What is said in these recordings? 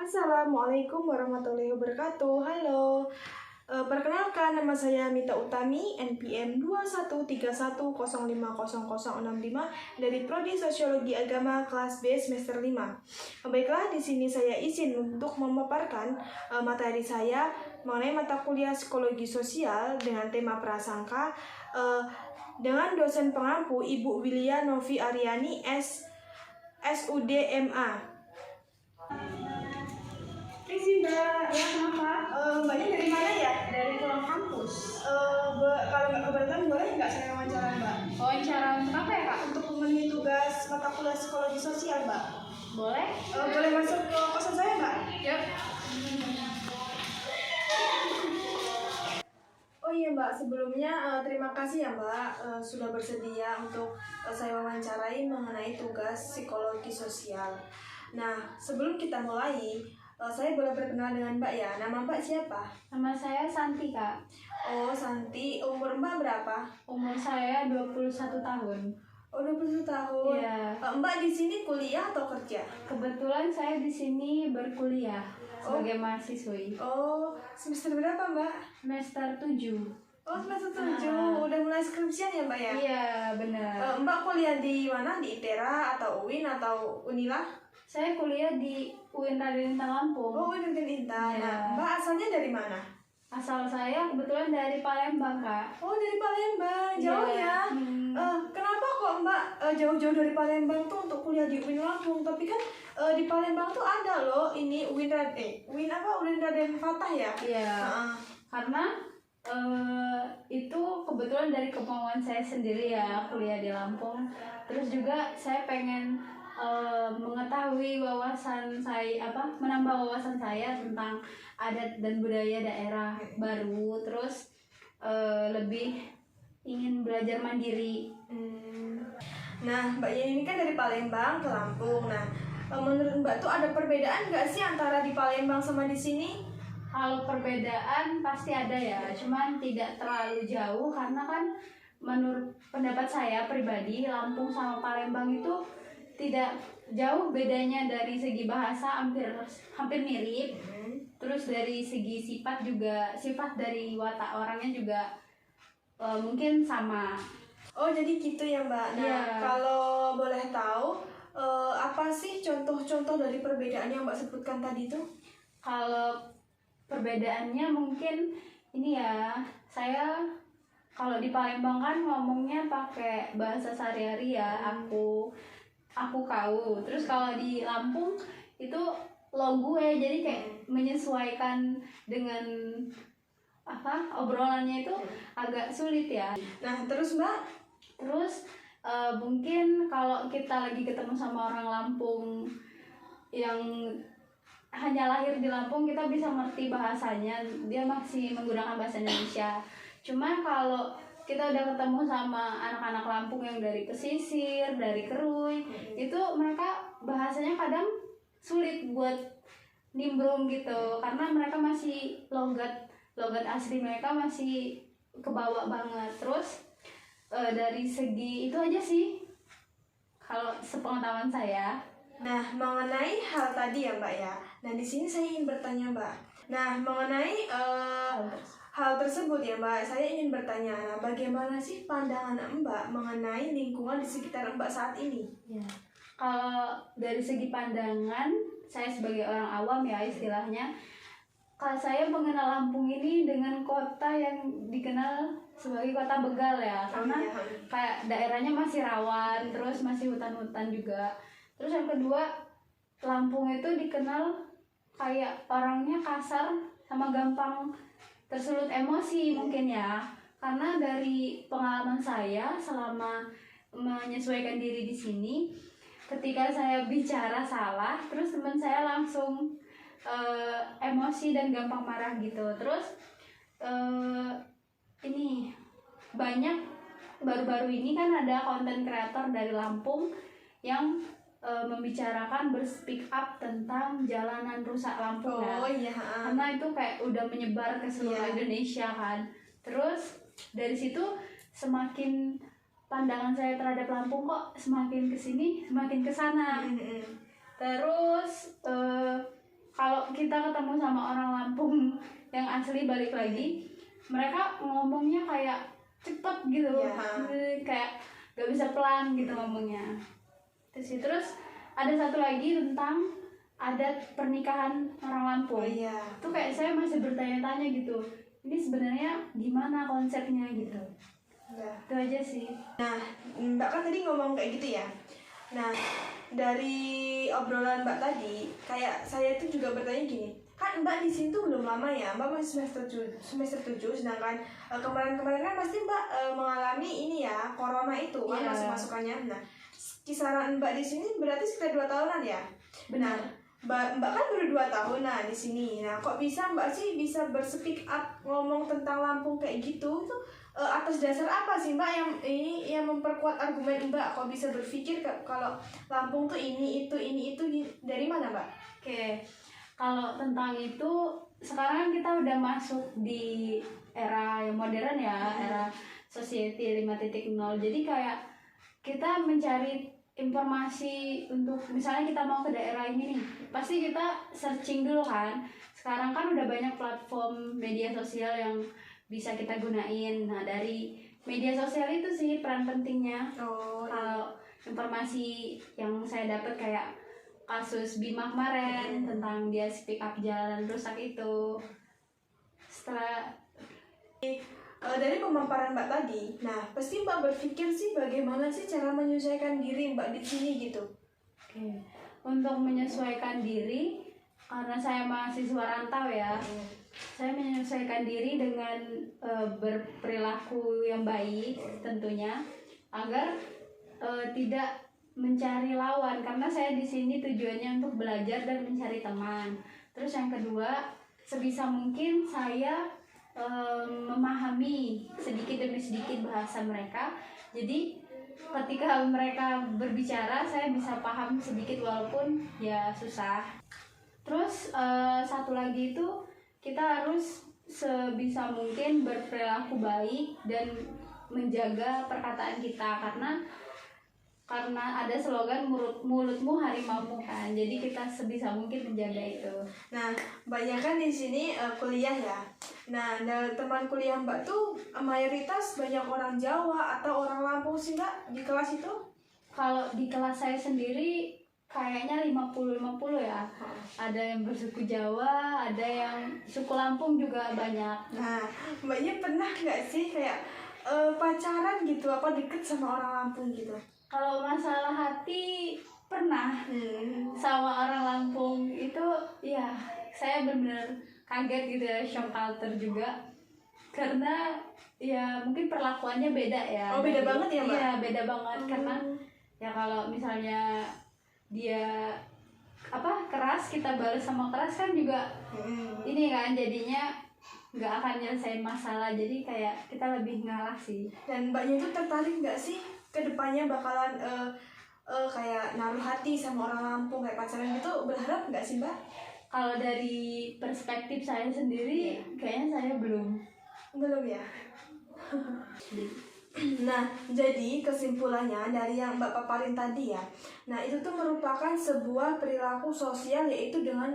Assalamualaikum warahmatullahi wabarakatuh. Halo, perkenalkan nama saya Mita Utami, NPM 2131050065 dari Prodi Sosiologi Agama kelas B semester 5. Baiklah, di sini saya izin untuk memaparkan materi saya mengenai mata kuliah Psikologi Sosial dengan tema prasangka dengan dosen pengampu Ibu Wilia Novi Aryani SUD MA. Mbak, Ya, kenapa? Mbaknya dari mana ya? Dari pulang kampus. Kalau nggak keberatan boleh nggak saya wawancara Mbak? Wawancara untuk apa ya, Kak? Untuk memenuhi tugas mata kuliah Psikologi Sosial Mbak. Boleh? Boleh masuk ke kosan saya Mbak? Yuk. Oh iya Mbak, sebelumnya terima kasih ya Mbak sudah bersedia untuk saya wawancarai mengenai tugas Psikologi Sosial. Nah, sebelum kita mulai, saya boleh berkenal dengan Mbak ya. Nama Mbak siapa? Nama saya Santi, Kak. Oh, Santi. Umur Mbak berapa? Umur saya 21 tahun. Oh, 21 tahun. Iya. Mbak di sini kuliah atau kerja? Kebetulan saya di sini berkuliah sebagai mahasiswi. Oh, semester berapa Mbak? Semester 7. Oh, semester 7. Udah mulai skripsian ya Mbak ya? Iya, benar. Mbak kuliah di mana? Di ITERA atau UIN atau Unila? Saya kuliah di UIN Raden Intan Lampung. Oh, UIN Raden Intan. Iya. Nah, Mbak asalnya dari mana? Asal saya kebetulan dari Palembang, Kak. Oh, dari Palembang. Jauh Iya. ya? Kenapa kok Mbak jauh-jauh dari Palembang tuh untuk kuliah di UIN Lampung? Tapi kan di Palembang tuh ada loh ini UIN Raden Fatah ya? Iya. Karena itu kebetulan dari kemauan saya sendiri ya, kuliah di Lampung. Terus juga saya pengen mengetahui menambah wawasan saya tentang adat dan budaya daerah baru. Terus lebih ingin belajar mandiri. Nah, Mbaknya ini kan dari Palembang ke Lampung. Nah, menurut Mbak tuh ada perbedaan nggak sih antara di Palembang sama di sini? Kalau perbedaan pasti ada ya, cuman tidak terlalu jauh karena kan menurut pendapat saya pribadi Lampung sama Palembang itu tidak jauh bedanya. Dari segi bahasa hampir mirip. Terus dari segi sifat dari watak orangnya juga mungkin sama. Oh, jadi gitu ya Mbak. Nah, Iya. kalau boleh tahu apa sih contoh-contoh dari perbedaan yang Mbak sebutkan tadi tuh? Kalau perbedaannya mungkin ini ya, saya kalau di Palembang kan ngomongnya pakai bahasa sehari-hari ya, aku kau. Terus kalau di Lampung itu lo gue, jadi kayak menyesuaikan dengan obrolannya itu agak sulit ya. Nah, terus Mbak? Terus mungkin kalau kita lagi ketemu sama orang Lampung yang hanya lahir di Lampung, kita bisa ngerti bahasanya, dia masih menggunakan bahasa Indonesia. Cuma kalau kita udah ketemu sama anak-anak Lampung yang dari pesisir, dari Kerui, itu mereka bahasanya kadang sulit buat nimbrung gitu, karena mereka masih logat asli mereka masih kebawa banget. Terus dari segi itu aja sih kalau sepengetahuan saya. Nah, mengenai hal tadi ya Mbak ya. Nah, di sini saya ingin bertanya Mbak. Nah, mengenai hal tersebut ya Mbak, saya ingin bertanya, nah, bagaimana sih pandangan Mbak mengenai lingkungan di sekitar Mbak saat ini? Ya. Kalau dari segi pandangan, saya sebagai orang awam ya istilahnya, kalau saya mengenal Lampung ini dengan kota yang dikenal sebagai kota begal ya, karena kayak daerahnya masih rawan, terus masih hutan-hutan juga. Terus yang kedua, Lampung itu dikenal kayak orangnya kasar sama gampang tersulut emosi mungkin ya. Karena dari pengalaman saya selama menyesuaikan diri di sini, ketika saya bicara salah, terus teman saya langsung emosi dan gampang marah gitu. Terus ini banyak baru-baru ini kan ada konten kreator dari Lampung yang membicarakan berspeak up tentang jalanan rusak Lampung. Oh iya. Karena itu kayak udah menyebar ke seluruh Indonesia kan. Terus dari situ semakin pandangan saya terhadap Lampung kok semakin kesini semakin kesana. Terus kalau kita ketemu sama orang Lampung yang asli balik lagi, mereka ngomongnya kayak cepet gitu, kayak gak bisa pelan gitu ngomongnya. Terus ada satu lagi tentang adat pernikahan orang Lampung. Itu kayak saya masih bertanya-tanya gitu, ini sebenarnya gimana konsepnya gitu. Itu aja sih. Nah, Mbak kan tadi ngomong kayak gitu ya. Nah, dari obrolan Mbak tadi, kayak saya tuh juga bertanya gini, kan Mbak di sini tuh belum lama ya, Mbak masih semester 7, sedangkan kemarin-kemarin kan pasti Mbak mengalami ini ya, corona itu kan masuk-masukannya. Nah, kisaran Mbak di sini berarti sekitar 2 tahunan ya? Benar. Mbak kan baru 2 tahun nah di sini. Nah, kok bisa Mbak sih bisa berspeak up ngomong tentang Lampung kayak gitu? Itu atas dasar apa sih Mbak yang memperkuat argumen Mbak kok bisa berpikir kalau Lampung tuh ini itu dari mana Mbak? Oke, kalau tentang itu sekarang kan kita udah masuk di era yang modern ya, era society 5.0. Jadi kayak kita mencari informasi untuk misalnya kita mau ke daerah ini nih, pasti kita searching dulu kan. Sekarang kan udah banyak platform media sosial yang bisa kita gunain. Nah, dari media sosial itu sih peran pentingnya. Kalau informasi yang saya dapat kayak kasus Bima kemarin tentang dia speak up jalan rusak itu. Setelah dari pemaparan Mbak tadi, nah pasti Mbak berpikir sih bagaimana sih cara menyesuaikan diri Mbak di sini gitu. Oke. Untuk menyesuaikan diri, karena saya mahasiswa rantau ya, saya menyesuaikan diri dengan berperilaku yang baik tentunya, agar tidak mencari lawan, karena saya di sini tujuannya untuk belajar dan mencari teman. Terus yang kedua, sebisa mungkin saya memahami sedikit demi sedikit bahasa mereka. Jadi ketika mereka berbicara saya bisa paham sedikit walaupun ya susah. Terus satu lagi itu kita harus sebisa mungkin berperilaku baik dan menjaga perkataan kita, karena ada slogan mulutmu harimaumu kan, jadi kita sebisa mungkin menjaga itu. Nah, banyak kan di sini kuliah ya. Nah, teman kuliah Mbak tuh mayoritas banyak orang Jawa atau orang Lampung sih Mbak di kelas itu? Kalau di kelas saya sendiri kayaknya 50-50 ya. Ada yang bersuku Jawa, ada yang suku Lampung juga banyak. Nah, Mbaknya pernah nggak sih kayak pacaran gitu, apa deket sama orang Lampung gitu? Kalau masalah hati pernah sama orang Lampung itu ya, saya benar-benar kaget gitu ya, shock culture juga, karena ya mungkin perlakuannya beda ya. Beda banget ya Mbak? Iya, beda banget. Karena ya kalau misalnya dia keras, kita balas sama keras kan juga ini kan jadinya nggak akan nyelesain masalah, jadi kayak kita lebih ngalah sih. Dan Mbaknya itu tertarik nggak sih kedepannya bakalan kayak naruh hati sama orang Lampung kayak pacaran gitu, berharap nggak sih Mbak? Kalau dari perspektif saya sendiri kayaknya saya belum ya. Nah, jadi kesimpulannya dari yang Mbak paparin tadi ya, nah itu tuh merupakan sebuah perilaku sosial, yaitu dengan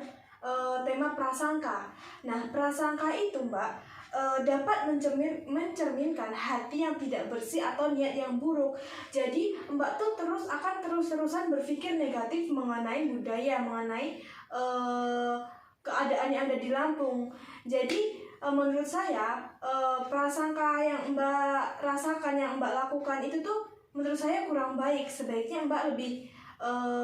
tema prasangka. Nah, prasangka itu Mbak dapat mencerminkan hati yang tidak bersih atau niat yang buruk. Jadi Mbak tuh akan terus-terusan berpikir negatif mengenai budaya, mengenai keadaan yang ada di Lampung. Jadi menurut saya prasangka yang Mbak rasakan, yang Mbak lakukan itu tuh menurut saya kurang baik. Sebaiknya Mbak lebih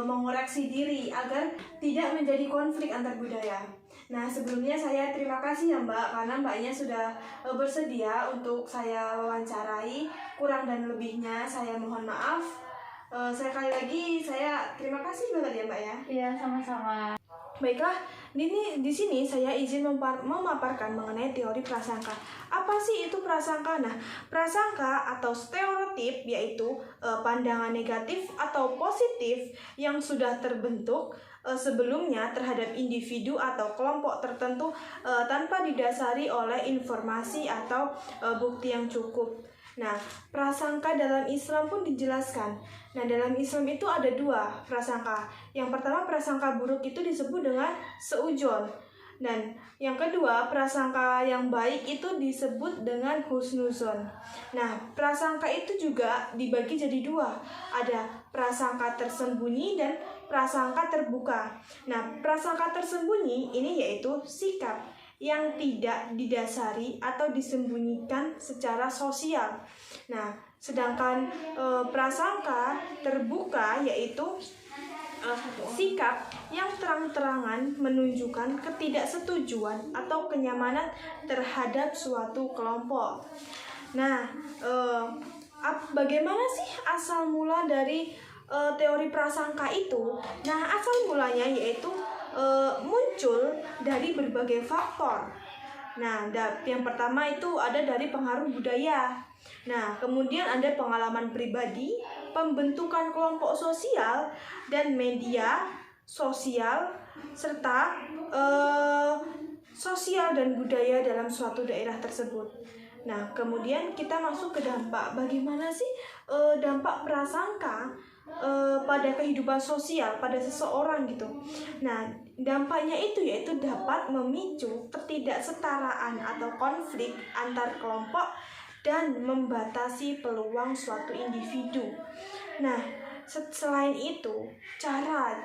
mengoreksi diri agar tidak menjadi konflik antar budaya. Nah, sebelumnya saya terima kasih ya Mbak, karena Mbaknya sudah bersedia untuk saya wawancarai. Kurang dan lebihnya saya mohon maaf. Sekali lagi saya terima kasih banget ya Mbak ya. Iya, sama-sama. Baiklah, di sini saya izin memaparkan mengenai teori prasangka. Apa sih itu prasangka? Nah, prasangka atau stereotip yaitu pandangan negatif atau positif yang sudah terbentuk sebelumnya terhadap individu atau kelompok tertentu tanpa didasari oleh informasi atau bukti yang cukup. Nah, prasangka dalam Islam pun dijelaskan. Nah, dalam Islam itu ada 2 prasangka. Yang pertama, prasangka buruk itu disebut dengan seujon. Dan yang kedua, prasangka yang baik itu disebut dengan husnuzon. Nah, prasangka itu juga dibagi jadi 2. Ada prasangka tersembunyi dan prasangka terbuka. Nah, prasangka tersembunyi ini yaitu sikap yang tidak didasari atau disembunyikan secara sosial. Nah, sedangkan prasangka terbuka yaitu sikap yang terang-terangan menunjukkan ketidaksetujuan atau kenyamanan terhadap suatu kelompok. Nah, bagaimana sih asal mula dari teori prasangka itu? Nah, asal mulanya yaitu muncul dari berbagai faktor. Nah, yang pertama itu ada dari pengaruh budaya. Nah, kemudian ada pengalaman pribadi, pembentukan kelompok sosial, dan media sosial, serta sosial dan budaya dalam suatu daerah tersebut. Nah, kemudian kita masuk ke dampak. Bagaimana sih dampak prasangka pada kehidupan sosial pada seseorang gitu. Nah, dampaknya itu yaitu dapat memicu ketidaksetaraan atau konflik antar kelompok dan membatasi peluang suatu individu. Nah, selain itu,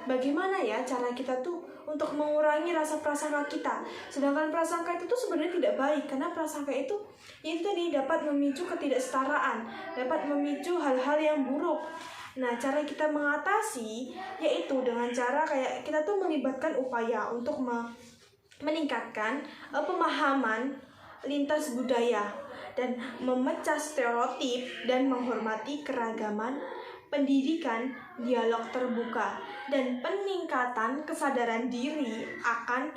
bagaimana ya cara kita tuh untuk mengurangi rasa prasangka kita. Sedangkan prasangka itu tuh sebenarnya tidak baik, karena prasangka itu tadi dapat memicu ketidaksetaraan, dapat memicu hal-hal yang buruk. Nah, cara kita mengatasi yaitu dengan cara kayak kita tuh melibatkan upaya untuk meningkatkan pemahaman lintas budaya dan memecah stereotip dan menghormati keragaman, pendidikan, dialog terbuka, dan peningkatan kesadaran diri akan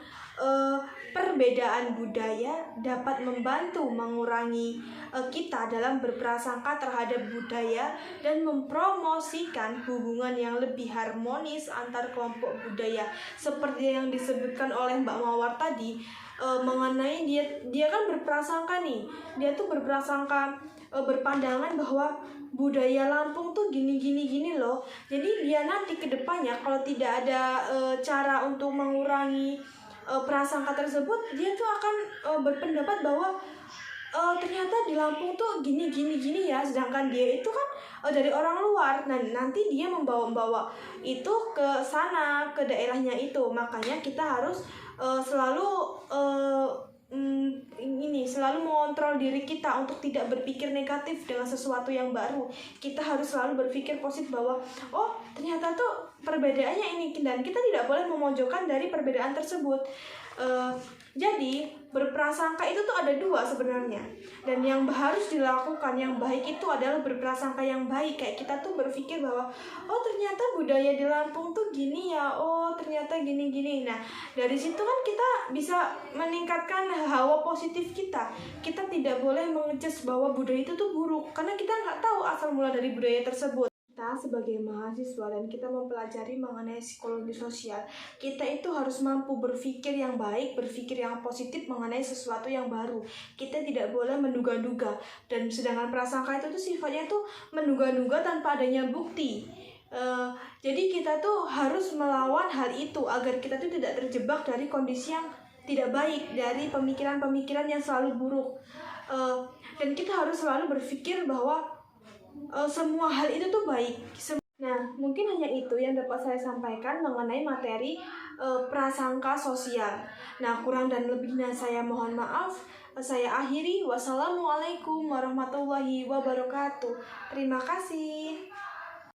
perbedaan budaya dapat membantu mengurangi kita dalam berprasangka terhadap budaya dan mempromosikan hubungan yang lebih harmonis antar kelompok budaya. Seperti yang disebutkan oleh Mbak Mawar tadi, mengenai dia kan berprasangka nih, dia tuh berprasangka berpandangan bahwa budaya Lampung tuh gini loh. Jadi dia nanti ke depannya kalau tidak ada cara untuk mengurangi prasangka tersebut, dia tuh akan berpendapat bahwa ternyata di Lampung tuh gini ya, sedangkan dia itu kan dari orang luar. Nah, nanti dia membawa itu ke sana, ke daerahnya itu. Makanya kita harus selalu selalu mengontrol diri kita untuk tidak berpikir negatif dengan sesuatu yang baru. Kita harus selalu berpikir positif bahwa oh, ternyata tuh perbedaannya ini, dan kita tidak boleh memojokkan dari perbedaan tersebut. Jadi berprasangka itu tuh ada 2 sebenarnya, dan yang harus dilakukan yang baik itu adalah berprasangka yang baik. Kayak kita tuh berpikir bahwa oh, ternyata budaya di Lampung tuh gini ya, oh ternyata gini. Nah, dari situ kan kita bisa meningkatkan hawa positif kita. Kita tidak boleh mengejudge bahwa budaya itu tuh buruk, karena kita nggak tahu asal mula dari budaya tersebut. Kita sebagai mahasiswa dan kita mempelajari mengenai psikologi sosial, kita itu harus mampu berpikir yang baik, berpikir yang positif mengenai sesuatu yang baru. Kita tidak boleh menduga-duga, dan sedangkan prasangka itu tuh sifatnya tuh menduga-duga tanpa adanya bukti. Jadi kita tuh harus melawan hal itu agar kita tuh tidak terjebak dari kondisi yang tidak baik, dari pemikiran-pemikiran yang selalu buruk. Dan kita harus selalu berpikir bahwa semua hal itu tuh baik. Nah, mungkin hanya itu yang dapat saya sampaikan mengenai materi prasangka sosial. Nah, kurang dan lebihnya saya mohon maaf. Saya akhiri. Wassalamualaikum warahmatullahi wabarakatuh. Terima kasih.